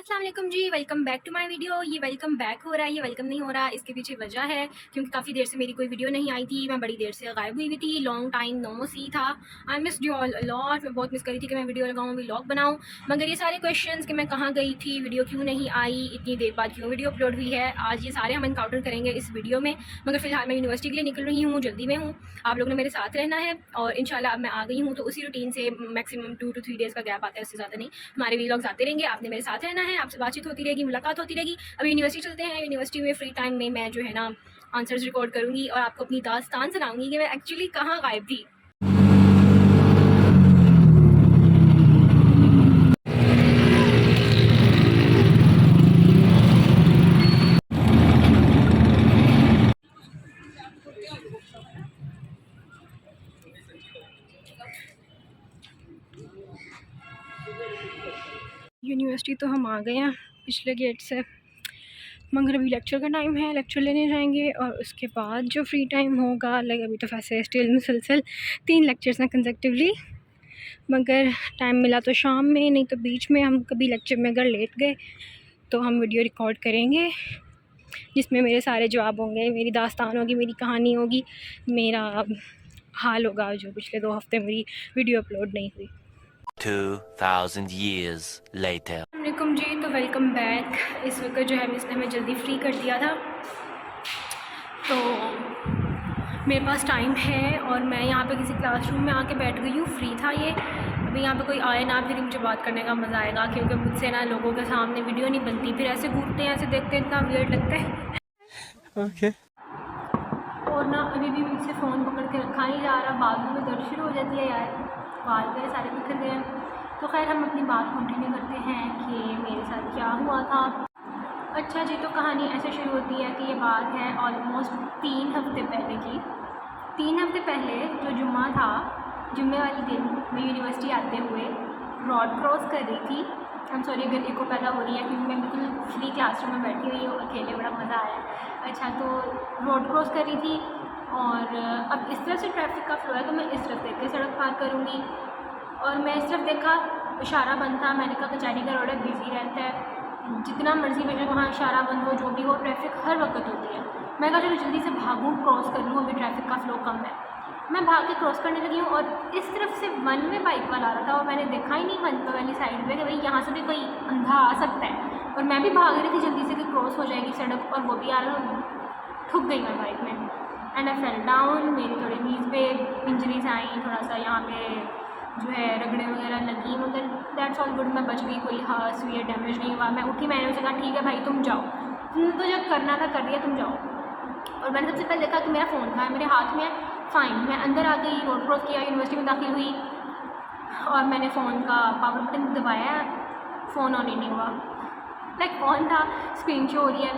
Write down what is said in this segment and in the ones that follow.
अस्सलाम वालेकुम जी, welcome back to my video. ये वेलकम बैक हो रहा है, ये वेलकम नहीं हो रहा, इसके पीछे वजह है क्योंकि काफ़ी देर से मेरी कोई वीडियो नहीं आई थी। मैं बड़ी देर से गायब हुई थी, लॉन्ग टाइम नो सी था। I miss you all lot. मैं बहुत मिस करी थी कि मैं वीडियो लगाऊँ, व्लॉग बनाऊँ। मगर ये सारे क्वेश्चंस कि मैं कहाँ गई थी, वीडियो क्यों नहीं आई, इतनी देर बाद क्यों वीडियो अपलोड हुई है, आज ये सारे हम इनकाउंटर करेंगे इस वीडियो में। मगर फिलहाल मैं यूनिवर्सिटी के लिए निकल रही हूँ, जल्दी में हूँ। आप लोगों ने मेरे साथ रहना है और इंशाल्लाह अब मैं आ गई हूँ तो उसी रूटीन से मैक्सिमम 2 to 3 डेज़ का गैप आता है, उससे ज़्यादा नहीं। हमारे व्लॉग्स आते रहेंगे, आपने मेरे साथ रहना है, आपसे बातचीत होती रहेगी, मुलाकात होती रहेगी। अभी यूनिवर्सिटी चलते हैं, यूनिवर्सिटी में फ्री टाइम में मैं जो है ना आंसर्स रिकॉर्ड करूँगी और आपको अपनी दास्तान सुनाऊँगी कि मैं एक्चुअली कहाँ गायब थी। यूनिवर्सिटी तो हम आ गए हैं पिछले गेट से, मगर अभी लेक्चर का टाइम है, लेक्चर लेने जाएंगे और उसके बाद जो फ्री टाइम होगा, लाइक अभी तो वैसे स्टिल मुसलसल 3 लेक्चर्स हैं कंसेक्टिवली, मगर टाइम मिला तो शाम में, नहीं तो बीच में हम कभी लेक्चर में अगर लेट गए तो हम वीडियो रिकॉर्ड करेंगे जिसमें मेरे सारे जवाब होंगे, मेरी दास्तान होगी, मेरी कहानी होगी, मेरा हाल होगा जो पिछले 2 हफ्ते मेरी वीडियो अपलोड नहीं हुई। 2000 years later. वालेकुम जी, तो वेलकम बैक। इस वक्त जो है इसने हमें जल्दी फ्री कर दिया था, तो मेरे पास टाइम है और मैं यहाँ पे किसी क्लासरूम में आके बैठ गई हूँ, फ्री था ये। अभी यहाँ पे कोई आए ना, फिर मुझे बात करने का मज़ा आएगा क्योंकि मुझसे ना लोगों के सामने वीडियो नहीं बनती, फिर ऐसे घूरते हैं, ऐसे देखते हैं, इतना वियर्ड लगता है। Okay. और ना अभी भी मुझसे फ़ोन पकड़ के रखा नहीं जा रहा, बाजू में दर्द शुरू हो जाती है यार, बाल मेरे सारे बिखर गए हैं। तो खैर हम अपनी बात कंटिन्यू करते हैं कि मेरे साथ क्या हुआ था। अच्छा जी, तो कहानी ऐसे शुरू होती है कि ये बात है ऑलमोस्ट 3 हफ्ते पहले की। 3 हफ्ते पहले जो जुम्मा था, जुम्मे वाले दिन मैं यूनिवर्सिटी आते हुए रोड क्रॉस कर रही थी। आई एम सॉरी अगर इको पैदा हो रही है क्योंकि मैं बिल्कुल फ्री क्लासरूम में बैठी हुई हूँ अकेले, बड़ा मज़ा आया। अच्छा, तो रोड क्रॉस कर रही थी और अब इस तरफ से ट्रैफिक का फ्लो है तो मैं इस तरफ देख के सड़क पार करूँगी, और मैं इस तरफ देखा, इशारा बंद था। मैंने कहा कचहरी का रोड है, बिजी रहता है, जितना मर्जी बेशक वहाँ इशारा बंद हो, जो भी हो, ट्रैफिक हर वक्त होती है। मैं कहा चलो जल्दी से भागूँ, क्रॉस कर लूँ, अभी ट्रैफिक का फ्लो कम है। मैं भाग के क्रॉस करने लगी हूँ और इस तरफ से वन में बाइक वाला आ रहा था और मैंने देखा ही नहीं वन वाली साइड पे कि भाई यहाँ से भी कोई अंधा आ सकता है, और मैं भी भाग रही थी जल्दी से कि क्रॉस हो जाएगी सड़क, और वो भी आ रहा, ठुक गई मैं बाइक में एंड आई फेल डाउन। मेरी थोड़ी नीज पे इंजरीज आई, थोड़ा सा यहाँ पे जो है रगड़े वगैरह लगी, मगर दैट्स ऑल गुड, मैं बच गई, कोई सीवियर डैमेज नहीं हुआ। मैं उठी, मैंने उसे कहा ठीक है भाई तुम जाओ, तुमने तो जो करना था कर दिया, तुम जाओ। और मैंने सबसे पहले देखा कि मेरा फ़ोन था मेरे हाथ में, फ़ाइन। मैं अंदर आ गई, रोड क्रॉस किया, यूनिवर्सिटी में दाखिल हुई और मैंने फ़ोन का पावर बटन दबाया, फ़ोन ऑन ही नहीं हुआ। लाइक ऑन था, स्क्रीन शो हो रही है,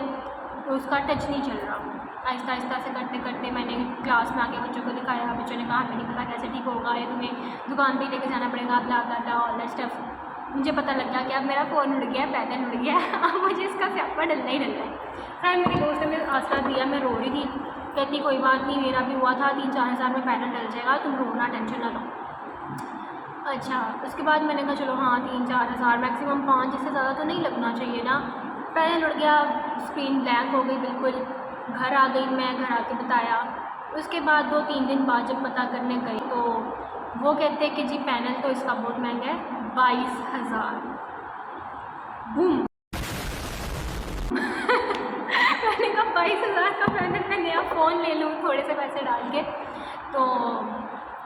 तो उसका टच नहीं चल रहा। आहिस्ता आहिस्ता से करते करते मैंने क्लास में आके बच्चों को दिखाया, बच्चों ने कहा हमें नहीं पता कैसे ठीक होगा, ये तुम्हें दुकान पे लेके जाना पड़ेगा, ब्ला ब्ला ब्ला ऑल दैट स्टफ। मुझे पता लग गया कि अब मेरा फ़ोन उड़ गया, पैदल उड़ गया, अब मुझे इसका स्यापा डलना ही डलना है। खैर मेरी दोस्त ने मुझे आसरा दिया, मैं रो रही थी, कहती कोई बात नहीं, मेरा भी हुआ था, 3-4 हज़ार में पैदल डल जाएगा, तुम रोना, टेंशन ना लो। अच्छा, उसके बाद मैंने कहा चलो हाँ 3-4 हज़ार मैक्सिमम 5, इससे ज़्यादा तो नहीं लगना चाहिए ना। पैदल उड़ गया, स्क्रीन ब्लैंक हो गई बिल्कुल। घर आ गई मैं, घर आके बताया। उसके बाद 2-3 दिन बाद जब पता करने गई तो वो कहते हैं कि जी पैनल तो इसका बहुत महंगा है, 22,000। बूम। मैंने कहा 22,000 का पैनल, मैं नया फ़ोन ले लूँ थोड़े से पैसे डाल के, तो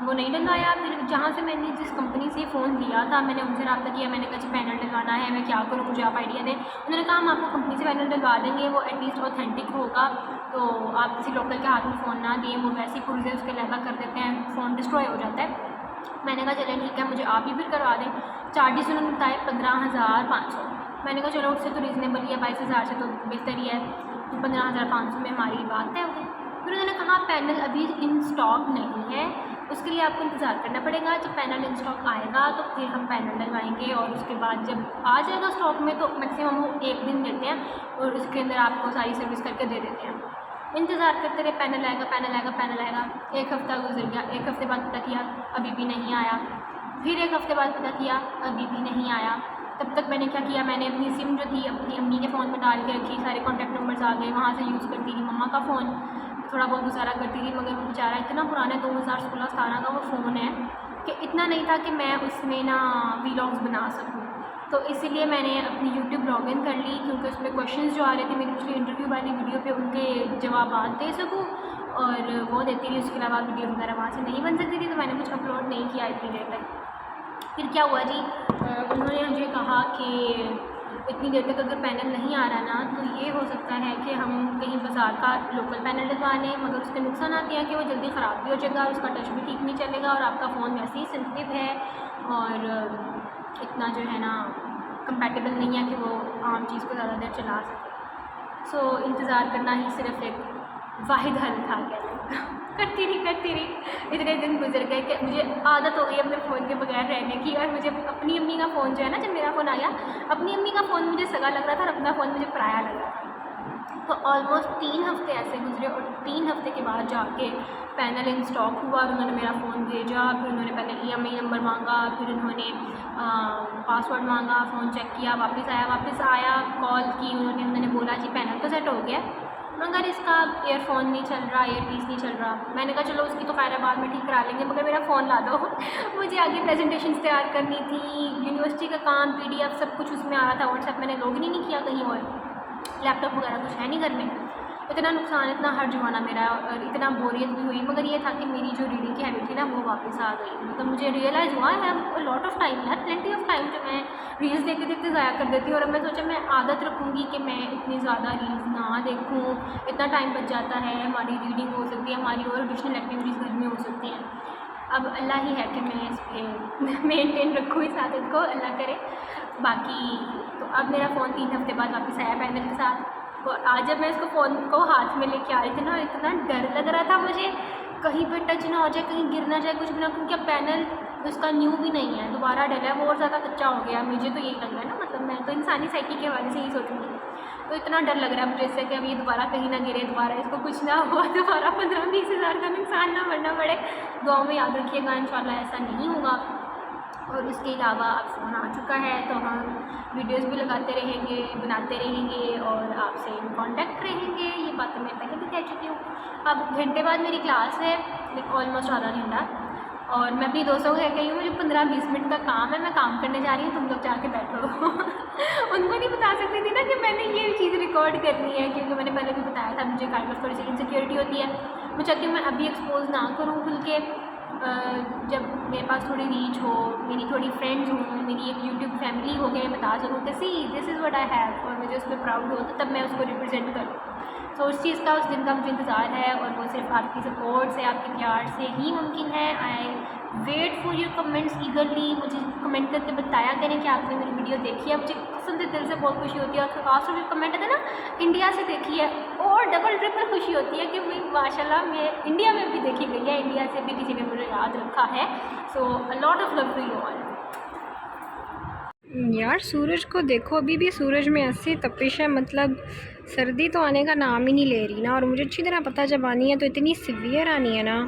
वो नहीं डलवाया। फिर जहाँ से मैंने जिस कंपनी से फ़ोन लिया था, मैंने उनसे रब्ता किया, मैंने कहा जी पैनल डलवाना है, मैं क्या करूँ, मुझे आप आइडिया दें। उन्होंने कहा हम आपको कंपनी से पैनल डलवा देंगे, वो एटलीस्ट ऑथेंटिक होगा, तो आप किसी लोकल के हाथ में फ़ोन ना दिए, वो वैसे ही पुर्जे उसके लगा कर देते हैं, फ़ोन डिस्ट्रॉय हो जाता है। मैंने कहा चलें ठीक है, मुझे आप ही फिर करवा दें। चार्जेस उन्होंने बताए 15,500। मैंने कहा चलो उससे तो रीज़नेबल ही है, 22,000 से तो बेहतर ही है, तो 15,500 में हमारी बात तय हो गई। फिर उन्होंने कहा पैनल अभी इन स्टॉक नहीं है, उसके लिए आपको इंतज़ार करना पड़ेगा, जब पैनल इन स्टॉक आएगा तो फिर हम पैनल डलवाएंगे, और उसके बाद जब आ जाएगा स्टॉक में तो मैक्सिमम वो 1 दिन देते हैं और उसके अंदर आपको सारी सर्विस करके दे देते हैं। इंतज़ार करते रहे, पैनल आएगा, पैनल आएगा, पैनल आएगा। 1 हफ़्ता गुजर गया, 1 हफ़्ते बाद पता किया, अभी भी नहीं आया। फिर 1 हफ़्ते बाद पता किया, अभी भी नहीं आया। तब तक मैंने क्या किया, मैंने अपनी सिम जो थी अपनी अम्मी के फ़ोन में डाल के रखी, सारे कॉन्टैक्ट नंबर्स आ गए, वहाँ से यूज़ करती थी। मम्मा का फ़ोन थोड़ा बहुत गुजारा करती थी, मगर वो बेचारा इतना पुराना 2016-17 का वो फ़ोन है कि इतना नहीं था कि मैं उसमें ना वीलॉग्स बना सकूँ। तो इसीलिए मैंने अपनी यूट्यूब लॉगिन कर ली, क्योंकि उसमें क्वेश्चंस जो आ रहे थे मेरी पिछली इंटरव्यू वाली वीडियो पे उनके जवाब दे सकूँ, और वो देती रही। उसके अलावा वीडियो वगैरह वहाँ से नहीं बन सकती थी, तो मैंने कुछ अपलोड नहीं किया इतनी देर तक। फिर क्या हुआ जी, उन्होंने मुझे कहा कि इतनी देर तक अगर पैनल नहीं आ रहा ना, तो ये हो सकता है कि हम कहीं बाज़ार का लोकल पैनल लगवा लें, मगर उसके नुकसान आते हैं कि वो जल्दी ख़राब भी हो जाएगा, उसका टच भी ठीक नहीं चलेगा, और आपका फ़ोन वैसे ही सेंसिटिव है और इतना जो है ना कंपैटिबल नहीं है कि वो आम चीज़ को ज़्यादा देर चला सके। सो इंतज़ार करना ही सिर्फ एक वाहिद हल था। क्या करती रही इतने दिन गुजर गए कि मुझे आदत हो गई अपने फ़ोन के बगैर रहने की, और मुझे अपनी अम्मी का फ़ोन जो है ना, जब मेरा फ़ोन आया, अपनी अम्मी का फ़ोन मुझे सगा लग रहा था और अपना फ़ोन मुझे पराया लग रहा था। तो ऑलमोस्ट 3 हफ़्ते ऐसे गुजरे, और 3 हफ़्ते के बाद जाके पैनल इन स्टॉक हुआ और उन्होंने मेरा फ़ोन भेजा। फिर उन्होंने पहले EMI नंबर मांगा, फिर उन्होंने पासवर्ड मांगा, फ़ोन चेक किया, वापस आया, कॉल की, उन्होंने बोला जी पैनल तो सेट हो गया, मगर इसका ईयरफोन नहीं चल रहा, ईयरपीस नहीं चल रहा। मैंने कहा चलो उसकी तो खैर बाद में ठीक करा लेंगे, मगर मेरा फ़ोन ला दो। मुझे आगे प्रेजेंटेशंस तैयार करनी थी, यूनिवर्सिटी का काम, PDF सब कुछ उसमें आ रहा था। व्हाट्सएप मैंने लॉगिन ही नहीं किया कहीं, और लैपटॉप वगैरह कुछ है नहीं घर में। इतना नुकसान, इतना हर्ज हुआ ना मेरा, और इतना बोरियत भी हुई। मगर ये था कि मेरी जो रीडिंग की हैबिट थी ना, वो वापस आ गई। मतलब मुझे रियलाइज़ हुआ है लॉट ऑफ टाइम है, प्लेंटी ऑफ टाइम जो मैं रील्स देखते ज़ाया कर देती हूँ। और अब मैं सोचा मैं आदत रखूँगी कि मैं इतनी ज़्यादा रील्स ना देखूँ, इतना टाइम बच जाता है, हमारी रीडिंग हो सकती है, हमारी और एडिशनल एक्टिविटीज़ घर में हो सकती हैं। अब अल्लाह ही है कि मैं इस पर मेनटेन रखूँ इस आदत को, अल्लाह करे। बाकी तो अब मेरा फ़ोन 3 हफ़्ते बाद वापस आया पैनल के साथ, और आज जब मैं इसको फ़ोन को हाथ में लेके आ रही थी ना, इतना डर लग रहा था मुझे, कहीं पे टच ना हो जाए, कहीं गिर ना जाए, कुछ भी ना, क्योंकि अब पैनल उसका न्यू भी नहीं है, दोबारा डला है, वो और ज़्यादा कच्चा हो गया। मुझे तो यही लग रहा है ना, मतलब मैं तो इंसानी साइकी के हवाले से ही सोचूंगी। तो इतना डर लग रहा है मुझे इससे कि अब ये दोबारा कहीं ना गिरे, दोबारा इसको कुछ ना हो, दोबारा 15-20 हज़ार का नुकसान ना बढ़ना पड़े। दुआ में याद रखिएगा, इंशाल्लाह ऐसा नहीं होगा। और उसके अलावा अब फ़ोन आ चुका है, तो हम वीडियोस भी लगाते रहेंगे, बनाते रहेंगे और आपसे इन कॉन्टैक्ट रहेंगे। ये बातें मैं पहले भी कह चुकी हूँ। अब घंटे बाद मेरी क्लास है, ऑलमोस्ट आधा घंटा, और मैं अपनी दोस्तों को कह रही हूँ मुझे 15-20 मिनट का काम है, मैं काम करने जा रही हूँ, तुम लोग जाके बैठो। उनको नहीं बता सकती थी ना कि मैंने ये चीज़ रिकॉर्ड करनी है, क्योंकि मैंने पहले भी बताया था मुझे काइंड ऑफ थोड़ी सी इनसिक्योरिटी होती है। मैं चाहती हूँ मैं अभी एक्सपोज ना करूँ खुल के, जब मेरे पास थोड़ी रीच हो, मेरी थोड़ी फ्रेंड्स हों, मेरी एक यूट्यूब फैमिली हो गई, मैं बता सकूँ कि see this is what I have, और मुझे उस पर प्राउड हो, तो तब मैं उसको रिप्रेजेंट करूँ। तो उस चीज़ का, उस दिन का मुझे इंतज़ार है, और वो सिर्फ आपकी सपोर्ट से, आपके प्यार से ही मुमकिन है। I wait for your comments eagerly. मुझे कमेंट करके बताया करें कि आपने मेरी वीडियो देखी है, मुझे कसम से दिल से बहुत खुशी होती है। और खास तौर पर कमेंट है ना इंडिया से देखी है, और डबल ट्रिपल खुशी होती है कि भाई माशाल्लाह मैं इंडिया में भी देखी गई है, इंडिया से भी किसी ने मुझे याद रखा है। So a lot of love to you all. यार सूरज को देखो, अभी भी सूरज में ऐसी तपिश है, मतलब सर्दी तो आने का नाम ही नहीं ले रही ना। और मुझे अच्छी तरह पता जब आनी है तो इतनी सीवियर आनी है ना।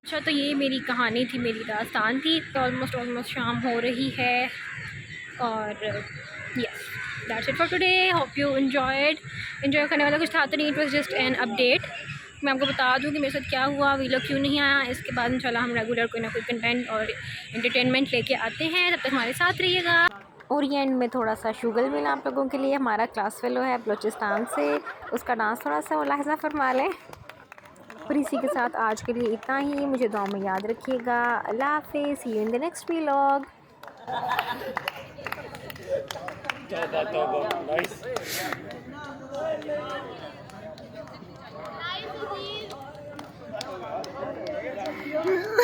अच्छा, तो ये मेरी कहानी थी, मेरी दास्तान थी। तो ऑलमोस्ट शाम हो रही है, और yes that's it for today. Hope you enjoy करने वाला कुछ था तो नहीं, it was just an update. मैं आपको बता दूं कि मेरे साथ क्या हुआ, वीलॉग क्यों नहीं आया। इसके बाद इंशाल्लाह हम रेगुलर कोई ना कोई कंटेंट और एंटरटेनमेंट लेके आते हैं, तब तक हमारे साथ रहिएगा। और ये एंड में थोड़ा सा शुगर मिला आप लोगों के लिए, हमारा क्लास फेलो है बलूचिस्तान से, उसका डांस थोड़ा सा मुलाहिजा फरमा लें। और इसी के साथ आज के लिए इतना ही। मुझे दुआ में याद रखिएगा। अल्लाह हाफिज़, see you in the next vlog. Nice.